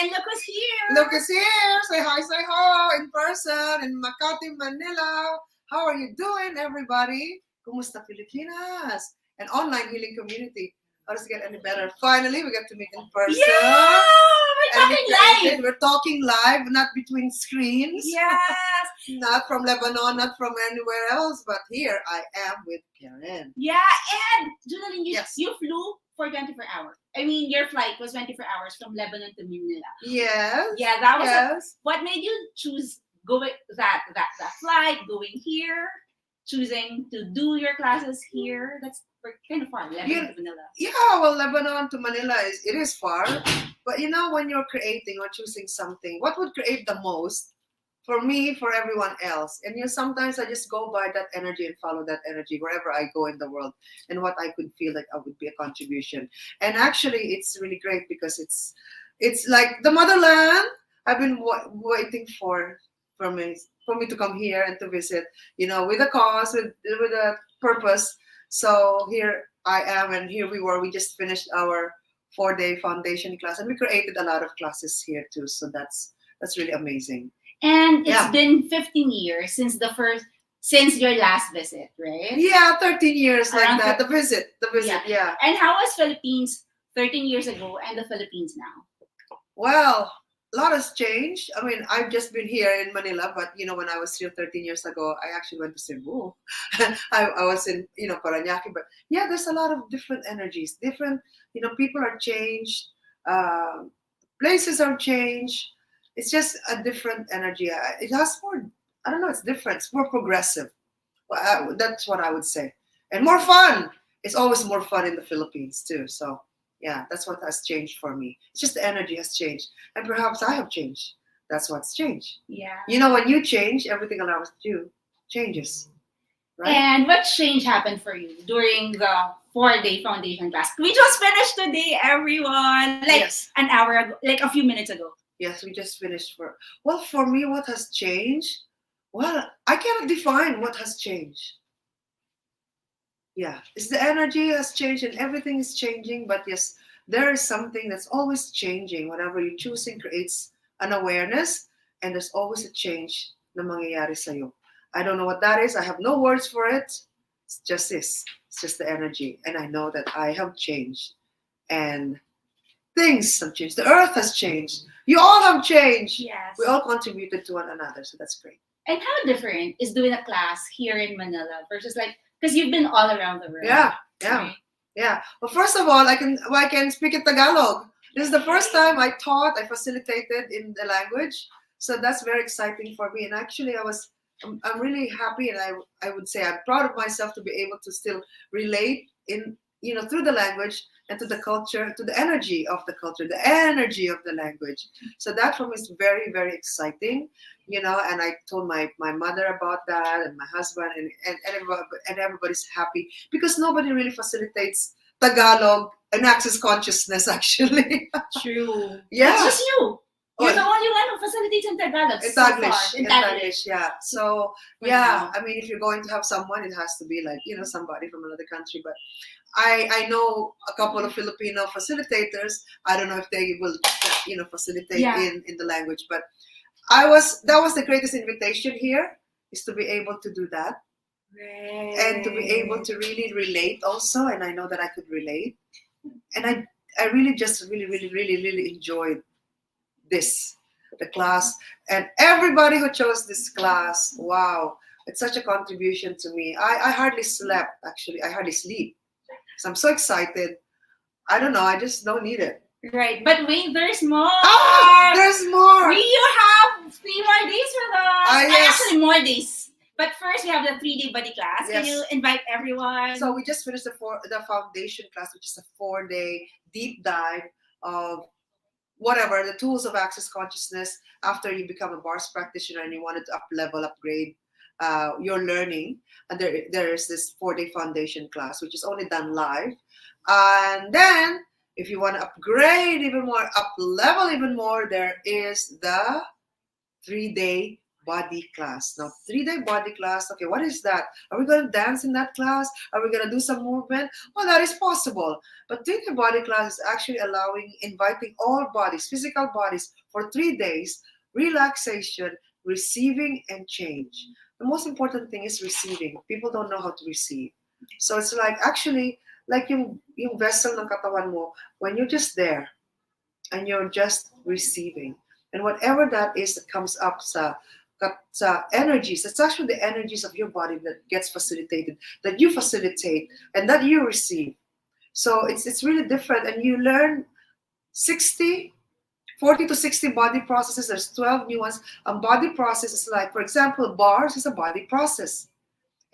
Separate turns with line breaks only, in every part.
And look who's here.
Look who's here. Say hi in person in Makati, Manila. How are you doing, everybody? Kumusta, Pilipinas? An online healing community. How does it get any better? Finally, we get to meet in person.
Yeah, we're talking live.
We're talking live, not between screens.
Yes.
Not from Lebanon, not from anywhere else, but here I am with Karen.
Yeah, and Junaline, you flew for 24 hours. I mean, your flight was 24 hours from Lebanon to Manila.
Yes.
Yeah, that was what made you choose going that flight, going here, choosing to do your classes here. That's kind of far, Lebanon to Manila.
Yeah, well, Lebanon to Manila is far, but when you're creating or choosing something, what would create the most? For me, for everyone else. And sometimes I just go by that energy and follow that energy wherever I go in the world, and what I could feel like I would be a contribution. And actually, it's really great because it's like the motherland. I've been waiting for me to come here and to visit, with a cause, with a purpose. So here I am, and here we were. We just finished our 4-day foundation class, and we created a lot of classes here too. So that's really amazing.
And it's been 15 years since your last visit, right?
Yeah, 13 years like that. The visit, yeah.
And how was Philippines 13 years ago and the Philippines now?
Well, a lot has changed. I mean, I've just been here in Manila, but when I was here 13 years ago, I actually went to Cebu. I was in Paranaque, but yeah, there's a lot of different energies. Different, people are changed, places are changed. It's just a different energy. It has more, I don't know, it's different. It's more progressive. Well, that's what I would say. And more fun. It's always more fun in the Philippines too. So yeah, that's what has changed for me. It's just the energy has changed. And perhaps I have changed. That's what's changed.
Yeah.
When you change, everything around you changes. Right?
And what change happened for you during the 4-day foundation class? We just finished today, everyone. An hour ago, like a few minutes ago.
Yes, we just finished for me, what has changed? Well, I cannot define what has changed. Yeah, it's the energy has changed and everything is changing. But yes, there is something that's always changing. Whatever you're choosing creates an awareness, and there's always a change na mangyayari sa'yo. I don't know what that is. I have no words for it. It's just this. It's just the energy. And I know that I have changed. And things have changed. The earth has changed. You all have changed.
Yes.
We all contributed to one another, so that's great.
And how different is doing a class here in Manila versus because you've been all around the world.
Yeah.
Right?
Yeah. Well, first of all, I can speak in Tagalog. This is the first time I facilitated in the language, so that's very exciting for me. And actually, I'm really happy, and I would say I'm proud of myself to be able to still relate in through the language and to the culture, to the energy of the culture, the energy of the language. So that for me is very, very exciting, and I told my mother about that, and my husband, and everybody's happy because nobody really facilitates Tagalog and access consciousness, actually.
True.
Yeah.
It's just you. You're the only one who facilitates in Tagalog.
In Taglish, yeah. So, yeah, I mean, if you're going to have someone, it has to be somebody from another country. But I know a couple of Filipino facilitators. I don't know if they will, facilitate in the language. But that was the greatest invitation here, is to be able to do that.
Right.
And to be able to really relate also. And I know that I could relate. And I really just really, really, really, really enjoyed the class, and everybody who chose this class. Wow, it's such a contribution to me. I hardly slept, actually. I hardly sleep, so I'm so excited. I don't know, I just don't need it.
Right, but wait, there's more.
There's more.
You have 3 more days with us.
Yes.
Actually, more days. But first, we have the 3-day buddy class.
Yes.
Can you invite everyone?
So we just finished the foundation class, which is a 4-day deep dive of whatever the tools of access consciousness after you become a bars practitioner and you wanted to upgrade your learning. And there is this 4-day foundation class, which is only done live. And then if you want to upgrade even more, up level even more, there is the 3-day body class. Now, 3-day body class, okay, what is that? Are we going to dance in that class? Are we going to do some movement? Well, that is possible. But 3-day body class is actually inviting all bodies, physical bodies, for 3 days, relaxation, receiving, and change. The most important thing is receiving. People don't know how to receive. So it's like actually, like yung vessel ng katawan mo, when you're just there, and you're just receiving. And whatever that is that comes up sa energies, it's actually the energies of your body that gets facilitated, that you facilitate, and that you receive. So it's really different, and you learn 40 to 60 body processes. There's 12 new ones. A body process is like, for example, bars is a body process.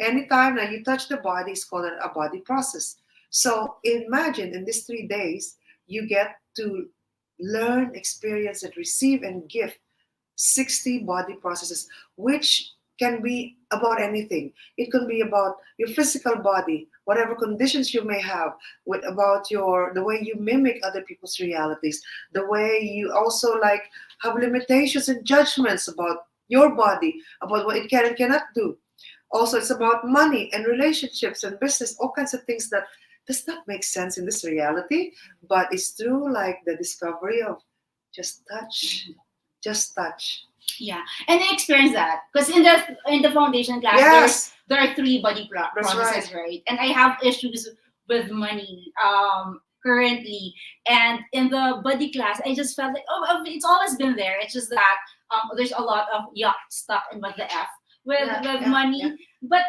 Anytime that you touch the body is called a body process. So imagine in these 3 days, you get to learn, experience, and receive and give 60 body processes, which can be about anything. It can be about your physical body, whatever conditions you may have, about the way you mimic other people's realities, the way you also like have limitations and judgments about your body, about what it can and cannot do. Also, it's about money and relationships and business, all kinds of things that does not make sense in this reality, but it's through like the discovery of just touch.
Yeah, and I experienced that because in the foundation class,
Yes,
there are 3 body
that's
processes, right? And I have issues with money currently, and in the body class, I just felt like it's always been there. It's just that there's a lot of yuck stuck in what the f with money.
yeah.
But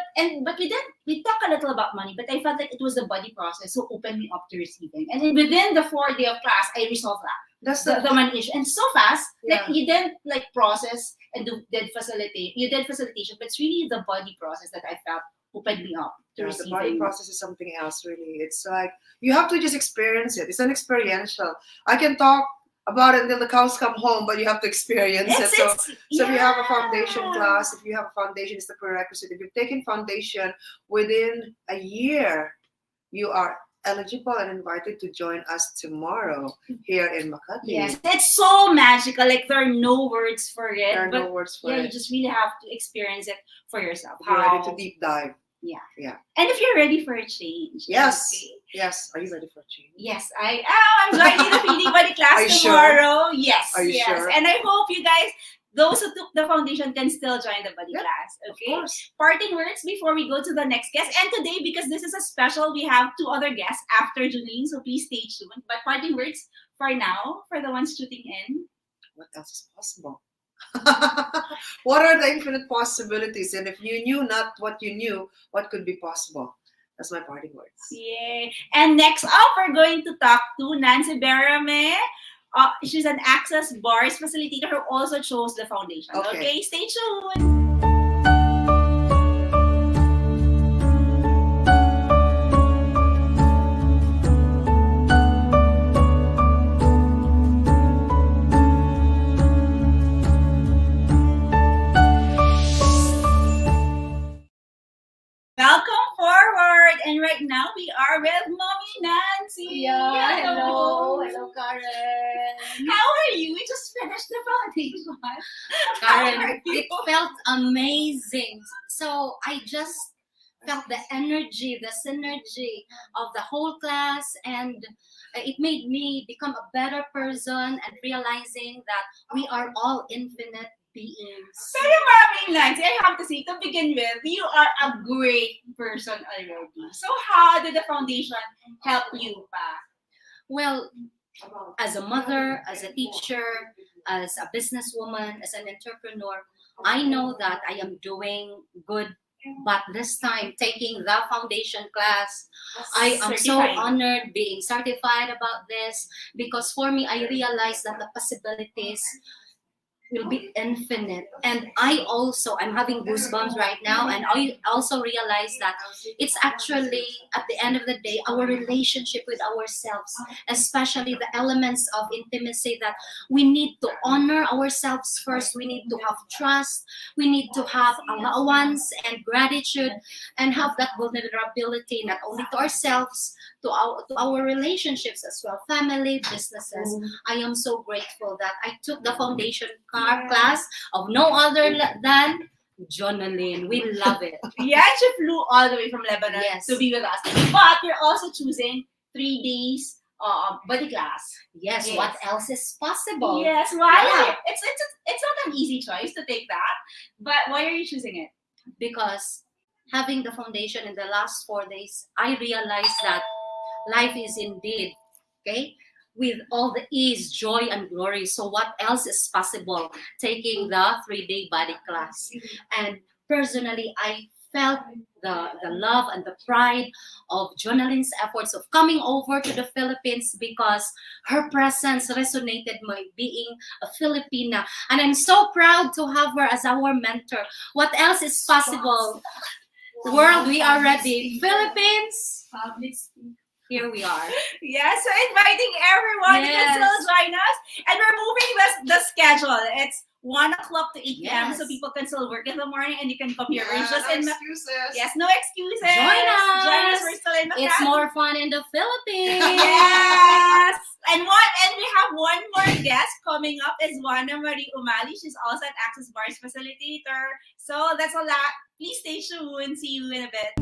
we talk a little about money, but I felt like it was the body process who opened me up to receiving, and then within the 4 day of class, I resolved that.
That's
The money issue, and so fast, like
Yeah.
you didn't like process and did facilitate. You did facilitation, but it's really the body process that I felt opened me up to
the
receiving.
body process is something else, really. It's like you have to just experience it. It's an experiential. I can talk about it until the cows come home, but you have to experience it. So if you have a foundation class, if you have a foundation, it's the prerequisite. If you've taken foundation within a year, you are eligible and invited to join us tomorrow here in Makati.
Yes, it's so magical. Like there are no words for it.
There are
but
no words for
yeah,
it.
you just really have to experience it for yourself.
If you're ready to deep dive.
And if you're ready for a change.
Yes.
Okay.
Yes. Are you ready for a change?
Yes, I'm joining the feeding body class
Are you
tomorrow. Yes.
Are you
yes.
sure?
And I hope you guys, those who took the foundation, can still join the body class. Okay.
Of course.
Parting words before we go to the next guest. And today, because this is a special, we have 2 other guests after Junaline, so please stay tuned. But parting words for now, for the ones shooting in.
What else is possible? What are the infinite possibilities? And if you knew not what you knew, what could be possible? That's my parting words.
Yay. And next up, we're going to talk to Nancy Berame. She's an Access Bars facilitator who also chose the foundation. Okay, stay tuned. Welcome forward, and right now we are with Mommy Nancy.
Hello, Karen.
How are you? We just finished the foundation.
Karen, it felt amazing. So I just felt the energy, the synergy of the whole class, and it made me become a better person and realizing that we are all infinite beings.
Pero Mommy Nancy, I have to say, to begin with, you are a great person already. So how did the foundation help you pa?
Well, as a mother, as a teacher, as a businesswoman, as an entrepreneur, I know that I am doing good. But this time, taking the foundation class, I am so honored being certified about this, because for me, I realized that the possibilities will be infinite. And I'm having goosebumps right now, and I also realize that it's actually, at the end of the day, our relationship with ourselves, especially the elements of intimacy, that we need to honor ourselves first. We need to have trust. We need to have allowance and gratitude, and have that vulnerability, not only to ourselves, to our relationships as well, family, businesses. I am so grateful that I took the foundation our class of no other than Junaline. We love it.
Yeah, she flew all the way from Lebanon
Yes.
to be with us. But we're also choosing 3 days body class.
Yes,
Yes.
what else is possible?
Yes, why?
Yeah.
It's not an easy choice to take that. But why are you choosing it?
Because having the foundation in the last 4 days, I realized that life is indeed, okay, with all the ease, joy, and glory. So what else is possible taking the 3-day body class? And personally, I felt the love and the pride of Junaline's efforts of coming over to the Philippines because her presence resonated my being a Filipina. And I'm so proud to have her as our mentor. What else is possible? World, we are ready. Philippines, here we are.
Yeah, so inviting everyone to
Yes.
still join us. And we're moving the schedule. It's 1 o'clock to 8 p.m.
Yes.
so people can still work in the morning and you can come here.
Yeah,
We're just
no
in
excuses.
Yes, no excuses.
Join us.
Join us. We're still in Makati.
It's more fun in the Philippines.
Yes. And we have one more guest coming up is Juana Umali. She's also an Access Bars facilitator. So that's a lot. Please stay tuned. See you in a bit.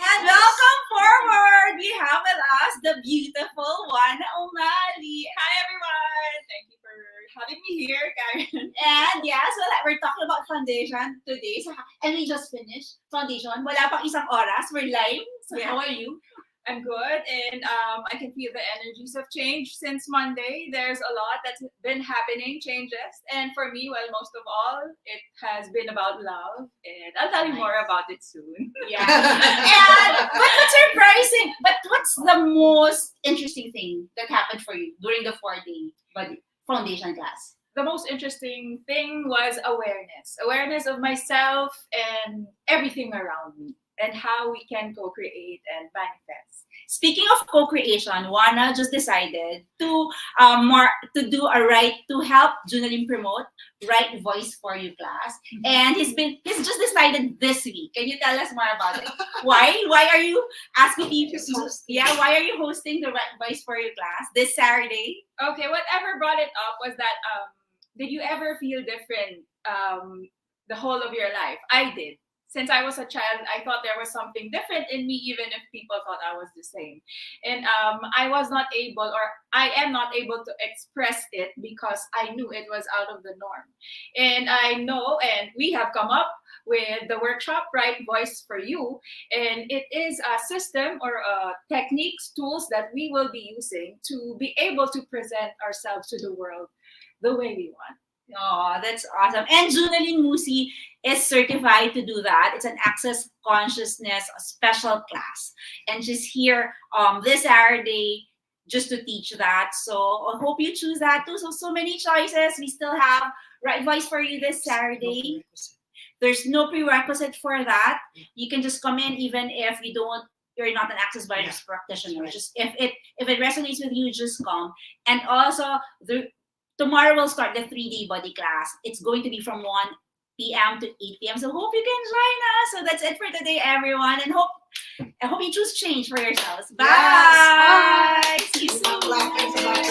And welcome forward. We have with us the beautiful Juana Umali.
Hi everyone! Thank you for having me here, Karen.
And yeah, so we're talking about foundation today. So, and we just finished foundation. Wala pang isang oras. We're live. So
Yeah.
how are you?
I'm good, and I can feel the energies have changed since Monday. There's a lot that's been happening, changes, and for me, well, most of all, it has been about love, and I'll tell you more about it soon.
Yeah. And but what's surprising? But what's the most interesting thing that happened for you during the 4-day foundation class?
The most interesting thing was awareness of myself and everything around me, and how we can co-create and manifest.
Speaking of co-creation, Juana just decided to do a to help Junaline promote Right Voice for You class, and he's just decided this week. Can you tell us more about it? Why are you asking people?
Just hosting.
Yeah, why are you hosting the Right Voice for You class this Saturday?
Okay, whatever brought it up was that did you ever feel different the whole of your life? I did. Since I was a child, I thought there was something different in me, even if people thought I was the same. And I am not able to express it because I knew it was out of the norm. And I know, and we have come up with the workshop, Right Voice for You. And it is a system or techniques, tools that we will be using to be able to present ourselves to the world the way we want.
Oh, that's awesome. And Junaline Moussi is certified to do that. It's an Access Consciousness special class. And she's here this Saturday just to teach that. So I hope you choose that too. So many choices. We still have Right Voice for You this Saturday. There's no prerequisite for that. You can just come in even if you're not an Access Bars practitioner. Just if it resonates with you, just come. And also tomorrow we'll start the 3-day body class. It's going to be from 1 p.m. to 8 p.m. So hope you can join us. So that's it for today, everyone. And I hope you choose change for yourselves. Bye.
Yes, bye.
See you soon.
Thanks a lot.